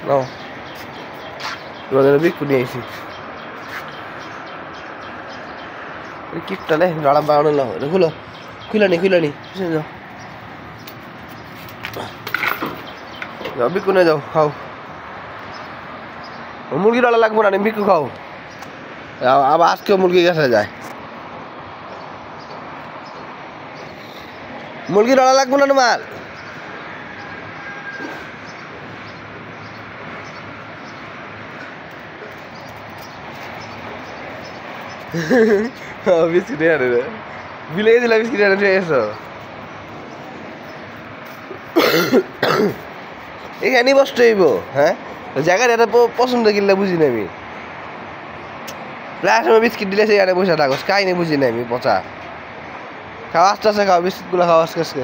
নাও তোমাদের বিক্রি নিয়ে আইছি কিপটা লে রাড়া বানানো না খুলো খুলানি যাও যাও বিক্কু নিয়ে যাও খাও মুরগি রাড়া লাগবো না বিক্কু খাও আবার আজকেও মুরগি গেছে যায় মুরগি রাড়া লাগবো না তোমার বিস্কিট আনে রে বিলে দিলা বিস্কিট আনে নিয়ে এসো এখানে বসতে হইব হ্যাঁ জায়গাটা এটা পছন্দ কিনলে বুঝি না আমি প্রায় সময় বিস্কিট দিলে সেখানে বসে থাকো কাহিনি বুঝি না আমি পচা খাও আস্তে আস্তে খাও বিস্কিটগুলো খাও আজকে আজকে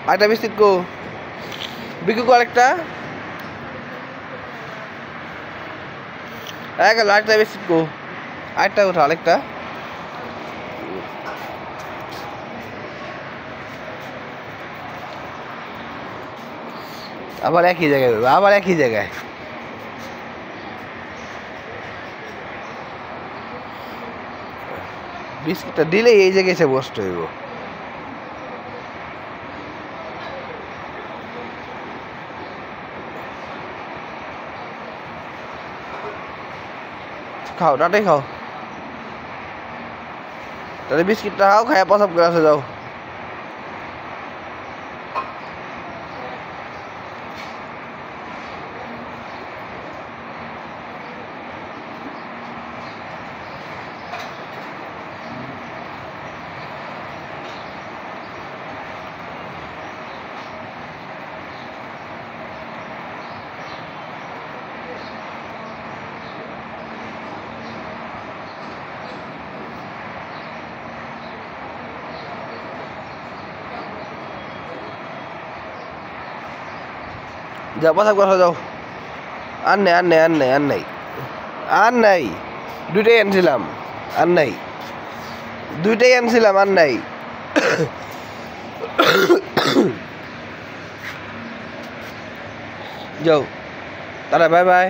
আরেকটা বিস্কিট কো বিক্রি কো আরেকটা আরেকটা বিস্কিট কো আরেকটা উঠা আরেকটা আবার একই জায়গায় বিস্কিটটা দিলে এই জায়গায় এসে বসতে হইব খাও টাটাই খাও তাহলে বিস্কিটটা খাও খাইয়া প্রসাব করে আসে যাও যাও প্রসাব করে যাও আর নাই দুইটাই আনছিলাম আর নাই যাও তারা বাই বাই